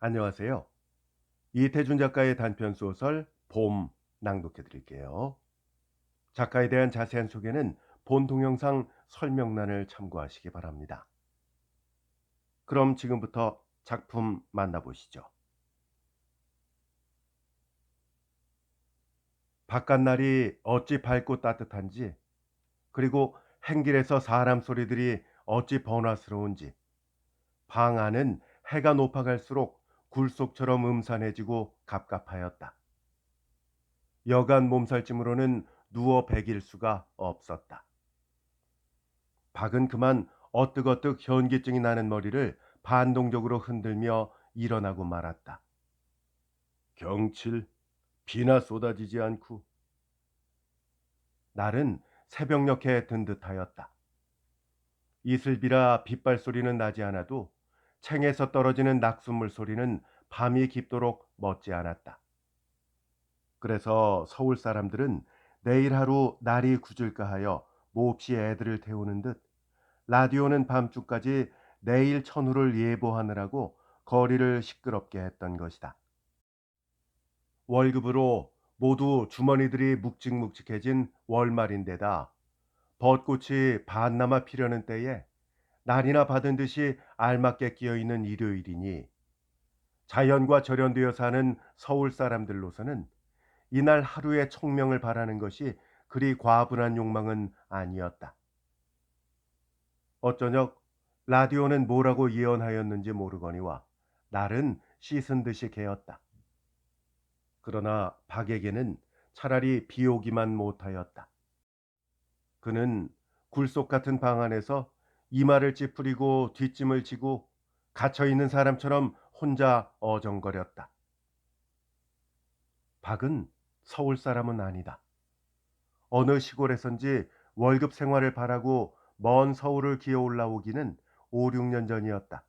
안녕하세요. 이태준 작가의 단편 소설 봄 낭독해 드릴게요. 작가에 대한 자세한 소개는 본 동영상 설명란을 참고하시기 바랍니다. 그럼 지금부터 작품 만나보시죠. 바깥날이 어찌 밝고 따뜻한지, 그리고 행길에서 사람 소리들이 어찌 번화스러운지, 방 안은 해가 높아갈수록 굴속처럼 음산해지고 갑갑하였다. 여간 몸살짐으로는 누워 베길 수가 없었다. 박은 그만 어뜩어뜩 현기증이 나는 머리를 반동적으로 흔들며 일어나고 말았다. 경칠, 비나 쏟아지지 않고. 날은 새벽녘에 든 듯하였다. 이슬비라 빗발소리는 나지 않아도 챙에서 떨어지는 낙숫물 소리는 밤이 깊도록 멎지 않았다. 그래서 서울 사람들은 내일 하루 날이 굳을까 하여 몹시 애들을 태우는 듯 라디오는 밤중까지 내일 천후를 예보하느라고 거리를 시끄럽게 했던 것이다. 월급으로 모두 주머니들이 묵직묵직해진 월말인데다 벚꽃이 반나마 피려는 때에 날이나 받은 듯이 알맞게 끼어있는 일요일이니 자연과 절연되어 사는 서울 사람들로서는 이날 하루의 청명을 바라는 것이 그리 과분한 욕망은 아니었다. 어쩌녁 라디오는 뭐라고 예언하였는지 모르거니와 날은 씻은 듯이 개었다. 그러나 박에게는 차라리 비 오기만 못하였다. 그는 굴속 같은 방 안에서 이마를 찌푸리고 뒷짐을 지고 갇혀있는 사람처럼 혼자 어정거렸다. 박은 서울 사람은 아니다. 어느 시골에선지 월급 생활을 바라고 먼 서울을 기어 올라오기는 5, 6년 전이었다.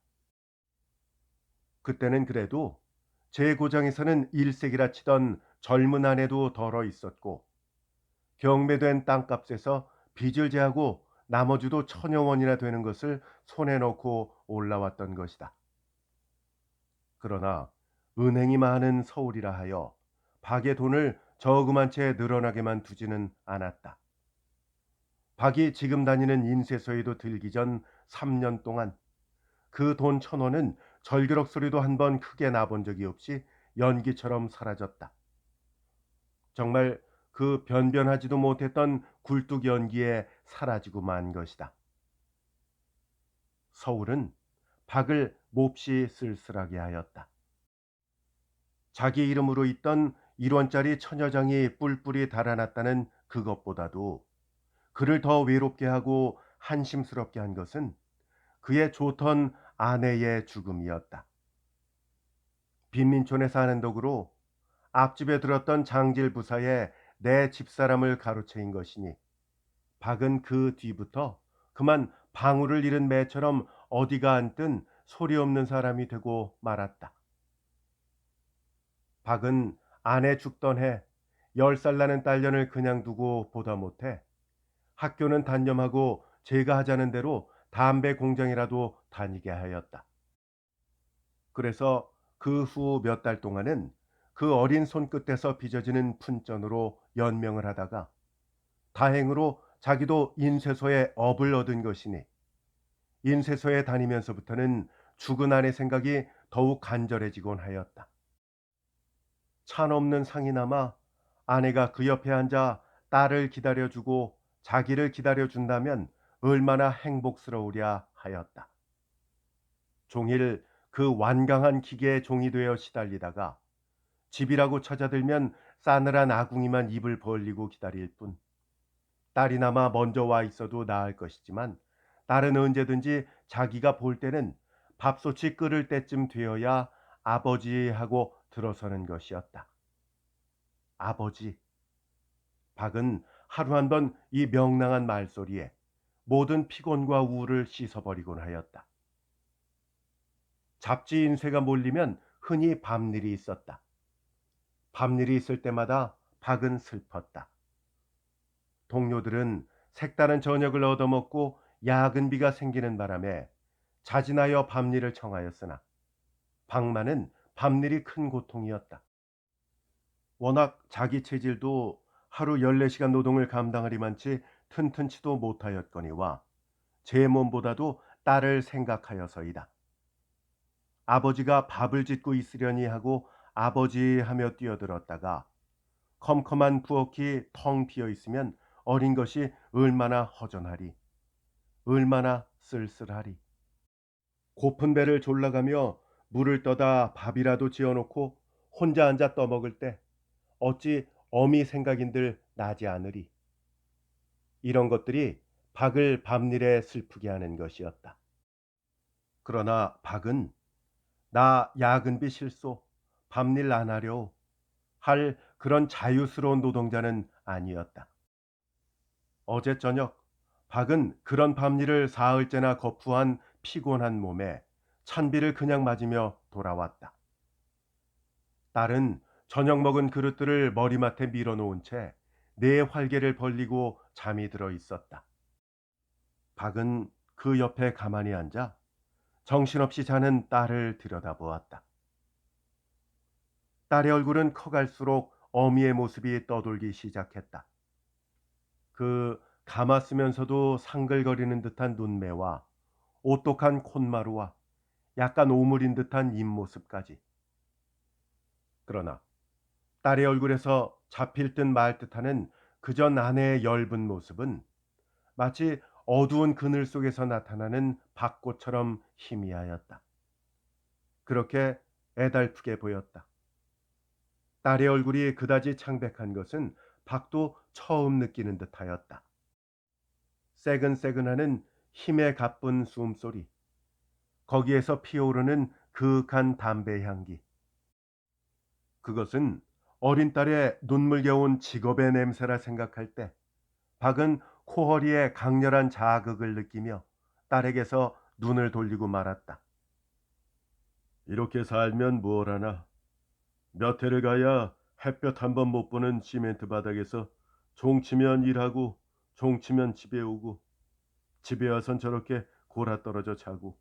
그때는 그래도 제 고장에서는 일색이라 치던 젊은 아내도 덜어 있었고 경매된 땅값에서 빚을 제하고 나머지도 천여 원이나 되는 것을 손에 넣고 올라왔던 것이다. 그러나 은행이 많은 서울이라 하여 박의 돈을 저금한 채 늘어나게만 두지는 않았다. 박이 지금 다니는 인쇄소에도 들기 전 3년 동안 그 돈 1,000원은 절규럭 소리도 한 번 크게 나본 적이 없이 연기처럼 사라졌다. 정말 그 변변하지도 못했던 굴뚝 연기에 사라지고 만 것이다. 서울은 박을 몹시 쓸쓸하게 하였다. 자기 이름으로 있던 1원짜리 천여장이 뿔뿔이 달아났다는 그것보다도 그를 더 외롭게 하고 한심스럽게 한 것은 그의 좋던 아내의 죽음이었다. 빈민촌에 사는 덕으로 앞집에 들었던 장질 부사에 내 집사람을 가로채인 것이니 박은 그 뒤부터 그만 방울을 잃은 매처럼 어디가 앉든 소리 없는 사람이 되고 말았다. 박은 아내 죽던 해 10살 나는 딸년을 그냥 두고 보다 못해 학교는 단념하고 제가 하자는 대로 담배 공장이라도 다니게 하였다. 그래서 그 후 몇 달 동안은 그 어린 손끝에서 빚어지는 푼전으로 연명을 하다가 다행으로 자기도 인쇄소에 업을 얻은 것이니 인쇄소에 다니면서부터는 죽은 아내 생각이 더욱 간절해지곤 하였다. 찬 없는 상이 남아 아내가 그 옆에 앉아 딸을 기다려주고 자기를 기다려준다면 얼마나 행복스러우랴 하였다. 종일 그 완강한 기계의 종이 되어 시달리다가 집이라고 찾아들면 싸늘한 아궁이만 입을 벌리고 기다릴 뿐 딸이나마 먼저 와 있어도 나을 것이지만 딸은 언제든지 자기가 볼 때는 밥솥이 끓을 때쯤 되어야 아버지 하고 들어서는 것이었다. 아버지. 박은 하루 한 번 이 명랑한 말소리에 모든 피곤과 우울을 씻어버리곤 하였다. 잡지 인쇄가 몰리면 흔히 밤일이 있었다. 밤일이 있을 때마다 박은 슬펐다. 동료들은 색다른 저녁을 얻어먹고 야근비가 생기는 바람에 자진하여 밤일을 청하였으나 박만은 밤일이 큰 고통이었다. 워낙 자기 체질도 하루 14시간 노동을 감당하리만치 튼튼치도 못하였거니와 제 몸보다도 딸을 생각하여서이다. 아버지가 밥을 짓고 있으려니 하고 아버지 하며 뛰어들었다가 컴컴한 부엌이 텅 비어 있으면 어린 것이 얼마나 허전하리, 얼마나 쓸쓸하리. 고픈 배를 졸라가며 물을 떠다 밥이라도 지어놓고 혼자 앉아 떠먹을 때 어찌 어미 생각인들 나지 않으리. 이런 것들이 박을 밤일에 슬프게 하는 것이었다. 그러나 박은 나 야근비 실소, 밤일 안 하려 할 그런 자유스러운 노동자는 아니었다. 어제 저녁 박은 그런 밤일을 사흘째나 거푸한 피곤한 몸에 찬비를 그냥 맞으며 돌아왔다. 딸은 저녁 먹은 그릇들을 머리맡에 밀어놓은 채 네 활개를 벌리고 잠이 들어 있었다. 박은 그 옆에 가만히 앉아 정신없이 자는 딸을 들여다보았다. 딸의 얼굴은 커갈수록 어미의 모습이 떠돌기 시작했다. 그 감았으면서도 상글거리는 듯한 눈매와 오똑한 콧마루와 약간 오물인 듯한 입모습까지. 그러나 딸의 얼굴에서 잡힐 듯 말 듯하는 그전 아내의 엷은 모습은 마치 어두운 그늘 속에서 나타나는 박꽃처럼 희미하였다. 그렇게 애달프게 보였다. 딸의 얼굴이 그다지 창백한 것은 박도 처음 느끼는 듯하였다. 새근새근하는 힘에 가쁜 숨소리, 거기에서 피어오르는 그윽한 담배 향기. 그것은 어린 딸의 눈물겨운 직업의 냄새라 생각할 때 박은 코허리에 강렬한 자극을 느끼며 딸에게서 눈을 돌리고 말았다. 이렇게 살면 뭘 하나. 몇 해를 가야 햇볕 한 번 못 보는 시멘트 바닥에서 종치면 일하고 종치면 집에 오고 집에 와선 저렇게 골아떨어져 자고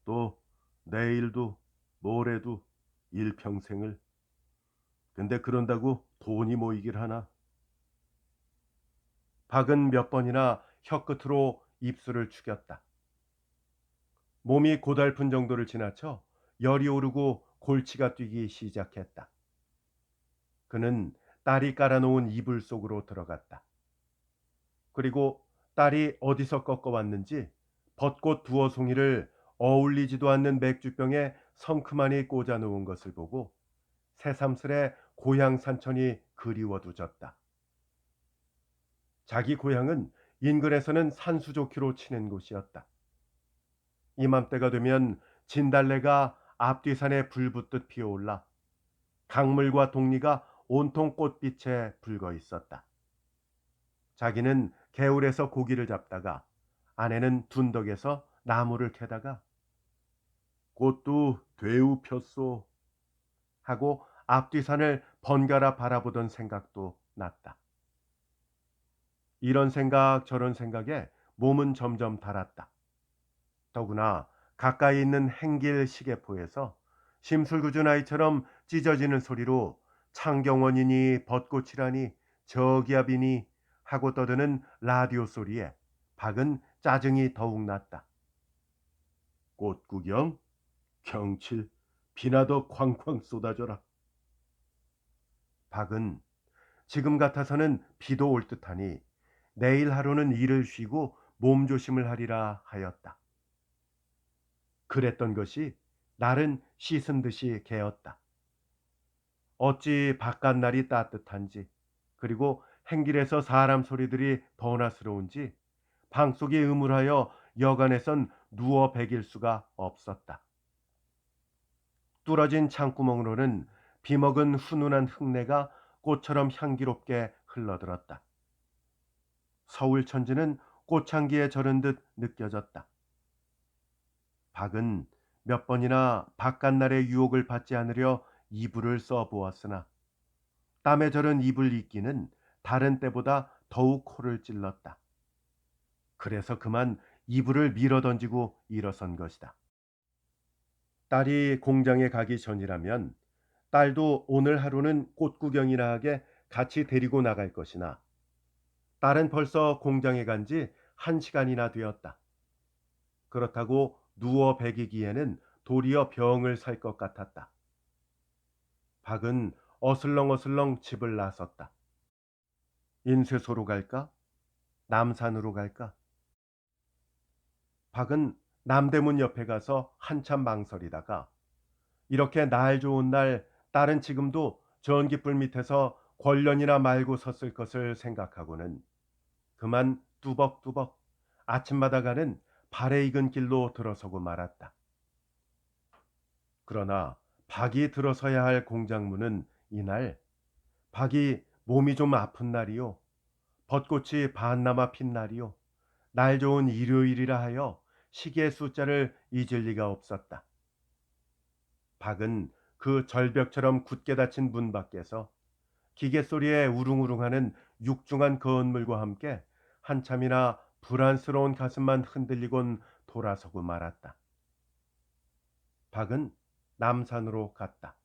또 내일도 모레도 일평생을. 근데 그런다고 돈이 모이길 하나. 박은 몇 번이나 혀끝으로 입술을 축였다. 몸이 고달픈 정도를 지나쳐 열이 오르고 골치가 뛰기 시작했다. 그는 딸이 깔아놓은 이불 속으로 들어갔다. 그리고 딸이 어디서 꺾어왔는지 벚꽃 두어 송이를 어울리지도 않는 맥주병에 성크만이 꽂아 놓은 것을 보고 새삼스레 고향 산천이 그리워두졌다. 자기 고향은 인근에서는 산수 좋기로 치는 곳이었다. 이맘때가 되면 진달래가 앞뒤산에 불붙듯 피어올라 강물과 동리가 온통 꽃빛에 붉어 있었다. 자기는 개울에서 고기를 잡다가 아내는 둔덕에서 나무를 캐다가 꽃도 되우 폈소 하고 앞뒤산을 번갈아 바라보던 생각도 났다. 이런 생각 저런 생각에 몸은 점점 달았다. 더구나 가까이 있는 행길 시계포에서 심술궂은 아이처럼 찢어지는 소리로 창경원이니 벚꽃이라니 저기압이니 하고 떠드는 라디오 소리에 박은 짜증이 더욱 났다. 꽃구경, 경칠, 비나 더 쾅쾅 쏟아져라. 박은 지금 같아서는 비도 올 듯하니 내일 하루는 일을 쉬고 몸조심을 하리라 하였다. 그랬던 것이 날은 씻은 듯이 개었다. 어찌 바깥날이 따뜻한지 그리고 행길에서 사람 소리들이 번화스러운지 방속이 음울하여 여간에선 누워 베길 수가 없었다. 뚫어진 창구멍으로는 비먹은 훈훈한 흙내가 꽃처럼 향기롭게 흘러들었다. 서울 천지는 꽃향기에 절은 듯 느껴졌다. 박은 몇 번이나 바깥날의 유혹을 받지 않으려 이불을 써보았으나 땀에 절은 이불 입기는 다른 때보다 더욱 코를 찔렀다. 그래서 그만 이불을 밀어던지고 일어선 것이다. 딸이 공장에 가기 전이라면 딸도 오늘 하루는 꽃 구경이나 하게 같이 데리고 나갈 것이나 딸은 벌써 공장에 간지 1시간이나 되었다. 그렇다고 누워 배기기에는 도리어 병을 살 것 같았다. 박은 어슬렁어슬렁 집을 나섰다. 인쇄소로 갈까? 남산으로 갈까? 박은 남대문 옆에 가서 한참 망설이다가 이렇게 날 좋은 날 딸은 지금도 전깃불 밑에서 권련이나 말고 섰을 것을 생각하고는 그만 뚜벅뚜벅 아침마다 가는 발에 익은 길로 들어서고 말았다. 그러나 박이 들어서야 할 공장문은 이날 박이 몸이 좀 아픈 날이요. 벚꽃이 반나마 핀 날이요. 날 좋은 일요일이라 하여 시계의 숫자를 잊을 리가 없었다. 박은 그 절벽처럼 굳게 닫힌 문 밖에서 기계 소리에 우릉우릉하는 육중한 건물과 함께 한참이나 불안스러운 가슴만 흔들리곤 돌아서고 말았다. 박은 남산으로 갔다.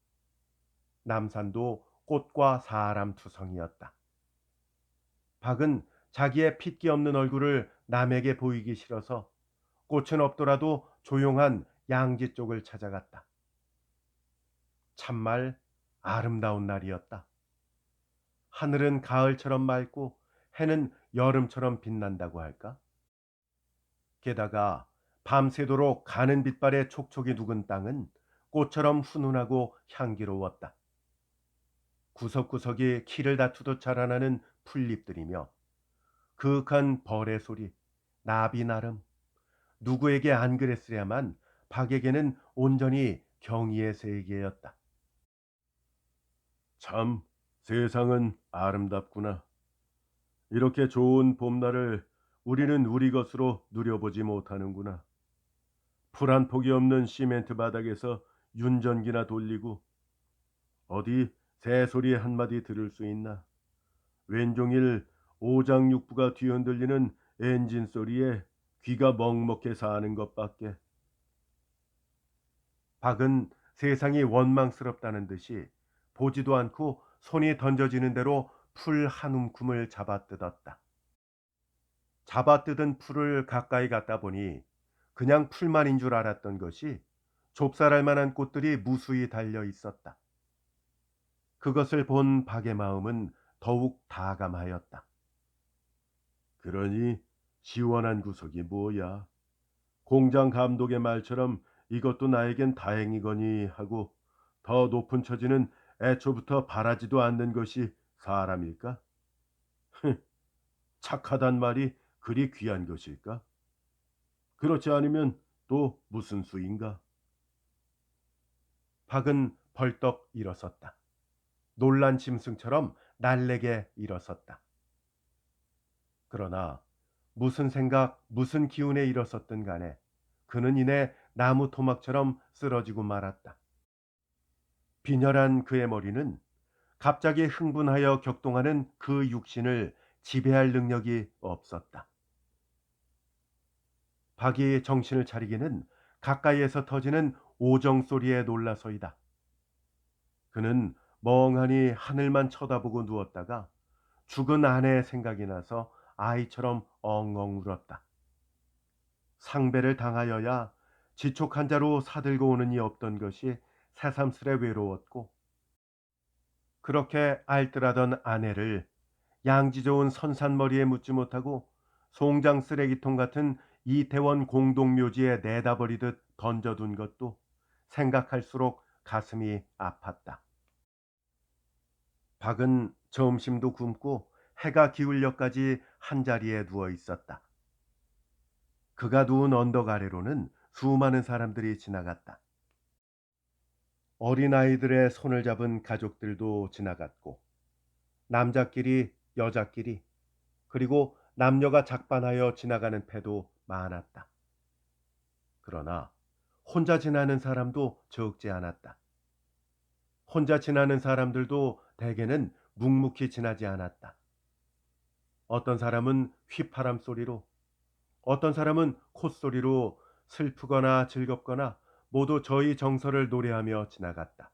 남산도 꽃과 사람 투성이었다. 박은 자기의 핏기 없는 얼굴을 남에게 보이기 싫어서 꽃은 없더라도 조용한 양지 쪽을 찾아갔다. 참말 아름다운 날이었다. 하늘은 가을처럼 맑고 해는 여름처럼 빛난다고 할까? 게다가 밤새도록 가는 빛발에 촉촉이 누군 땅은 꽃처럼 훈훈하고 향기로웠다. 구석구석이 키를 다투듯 자라나는 풀잎들이며 그윽한 벌의 소리, 나비 나름, 누구에게 안 그랬으랴만 박에게는 온전히 경의의 세계였다. 참, 세상은 아름답구나. 이렇게 좋은 봄날을 우리는 우리 것으로 누려보지 못하는구나. 풀 한 폭이 없는 시멘트 바닥에서 윤전기나 돌리고 어디 새소리 한마디 들을 수 있나. 왼종일 오장육부가 뒤흔들리는 엔진 소리에 귀가 먹먹해 사는 것밖에. 박은 세상이 원망스럽다는 듯이 보지도 않고 손이 던져지는 대로 풀 한 움큼을 잡아뜯었다. 잡아뜯은 풀을 가까이 갖다 보니 그냥 풀만인 줄 알았던 것이 좁쌀할 만한 꽃들이 무수히 달려 있었다. 그것을 본 박의 마음은 더욱 다감하였다. 그러니 시원한 구석이 뭐야? 공장 감독의 말처럼 이것도 나에겐 다행이거니 하고 더 높은 처지는 애초부터 바라지도 않는 것이 사람일까? 착하단 말이 그리 귀한 것일까? 그렇지 않으면 또 무슨 수인가? 박은 벌떡 일어섰다. 놀란 짐승처럼 날래게 일어섰다. 그러나 무슨 생각, 무슨 기운에 일어섰든 간에 그는 이내 나무 토막처럼 쓰러지고 말았다. 빈혈한 그의 머리는 갑자기 흥분하여 격동하는 그 육신을 지배할 능력이 없었다. 박이 정신을 차리기는 가까이에서 터지는 오정 소리에 놀라서이다. 그는 멍하니 하늘만 쳐다보고 누웠다가 죽은 아내의 생각이 나서 아이처럼 엉엉 울었다. 상배를 당하여야 지촉 환자로 사들고 오는 이 없던 것이 새삼스레 외로웠고 그렇게 알뜰하던 아내를 양지 좋은 선산머리에 묻지 못하고 송장 쓰레기통 같은 이태원 공동묘지에 내다버리듯 던져둔 것도 생각할수록 가슴이 아팠다. 박은 점심도 굶고 해가 기울려까지 한자리에 누워 있었다. 그가 누운 언덕 아래로는 수많은 사람들이 지나갔다. 어린아이들의 손을 잡은 가족들도 지나갔고 남자끼리 여자끼리 그리고 남녀가 작반하여 지나가는 패도 많았다. 그러나 혼자 지나는 사람도 적지 않았다. 혼자 지나는 사람들도 대개는 묵묵히 지나지 않았다. 어떤 사람은 휘파람 소리로, 어떤 사람은 콧소리로 슬프거나 즐겁거나 모두 저희 정서를 노래하며 지나갔다.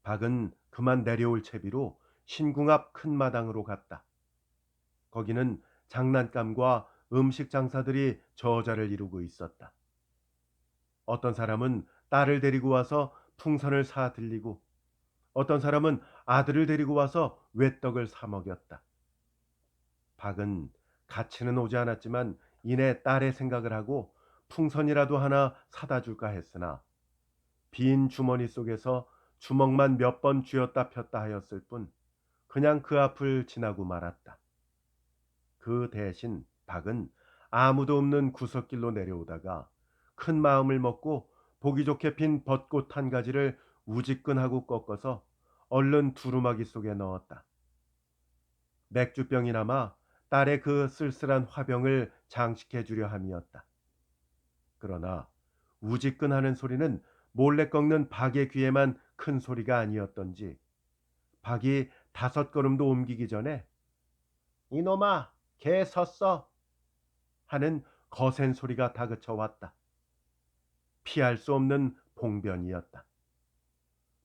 박은 그만 내려올 채비로 신궁 앞 큰 마당으로 갔다. 거기는 장난감과 음식 장사들이 저자를 이루고 있었다. 어떤 사람은 딸을 데리고 와서 풍선을 사 들리고 어떤 사람은 아들을 데리고 와서 외떡을 사 먹였다. 박은 같이는 오지 않았지만 이내 딸의 생각을 하고 풍선이라도 하나 사다 줄까 했으나 빈 주머니 속에서 주먹만 몇 번 쥐었다 폈다 하였을 뿐 그냥 그 앞을 지나고 말았다. 그 대신 박은 아무도 없는 구석길로 내려오다가 큰 마음을 먹고 보기 좋게 핀 벚꽃 한 가지를 우지끈하고 꺾어서 얼른 두루마기 속에 넣었다. 맥주병이 남아 딸의 그 쓸쓸한 화병을 장식해 주려 함이었다. 그러나 우지끈하는 소리는 몰래 꺾는 박의 귀에만 큰 소리가 아니었던지 박이 5걸음도 옮기기 전에 이놈아 개 섰어 하는 거센 소리가 다그쳐 왔다. 피할 수 없는 봉변이었다.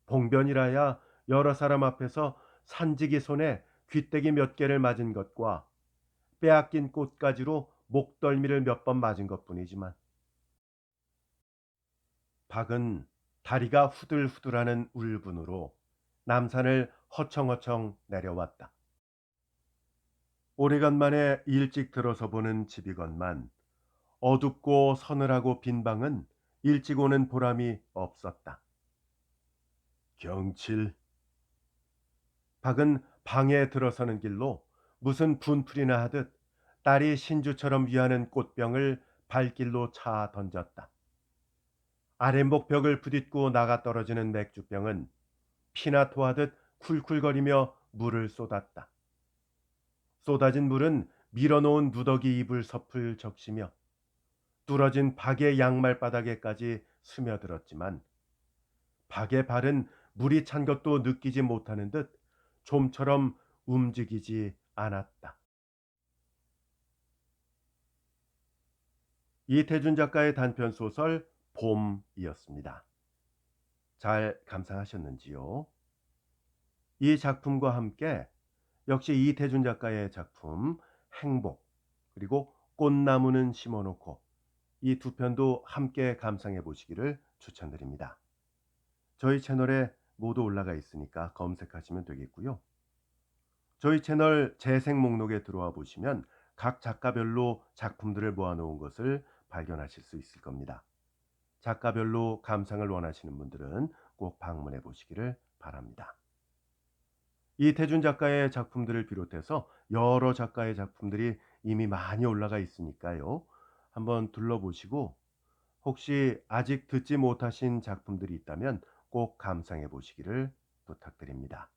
봉변이라야 여러 사람 앞에서 산지기 손에 귀때기 몇 개를 맞은 것과 빼앗긴 꽃가지로 목덜미를 몇 번 맞은 것뿐이지만 박은 다리가 후들후들하는 울분으로 남산을 허청허청 내려왔다. 오래간만에 일찍 들어서 보는 집이건만 어둡고 서늘하고 빈 방은 일찍 오는 보람이 없었다. 경칠. 박은 방에 들어서는 길로 무슨 분풀이나 하듯 딸이 신주처럼 위하는 꽃병을 발길로 차 던졌다. 아랫목 벽을 부딪고 나가 떨어지는 맥주병은 피나 토하듯 쿨쿨거리며 물을 쏟았다. 쏟아진 물은 밀어놓은 누더기 잎을 섭을 적시며 뚫어진 박의 양말바닥에까지 스며들었지만 박의 발은 물이 찬 것도 느끼지 못하는 듯 좀처럼 움직이지 않았다. 이태준 작가의 단편 소설 봄이었습니다. 잘 감상하셨는지요? 이 작품과 함께 역시 이태준 작가의 작품 행복 그리고 꽃나무는 심어놓고 이 두 편도 함께 감상해 보시기를 추천드립니다. 저희 채널에 모두 올라가 있으니까 검색하시면 되겠고요. 저희 채널 재생 목록에 들어와 보시면 각 작가별로 작품들을 모아놓은 것을 발견하실 수 있을 겁니다. 작가별로 감상을 원하시는 분들은 꼭 방문해 보시기를 바랍니다. 이태준 작가의 작품들을 비롯해서 여러 작가의 작품들이 이미 많이 올라가 있으니까요. 한번 둘러보시고 혹시 아직 듣지 못하신 작품들이 있다면 꼭 감상해 보시기를 부탁드립니다.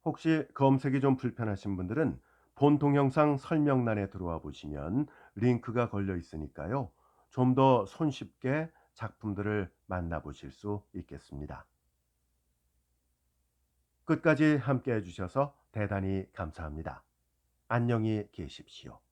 혹시 검색이 좀 불편하신 분들은 본 동영상 설명란에 들어와 보시면 링크가 걸려 있으니까요. 좀 더 손쉽게 작품들을 만나보실 수 있겠습니다. 끝까지 함께 해주셔서 대단히 감사합니다. 안녕히 계십시오.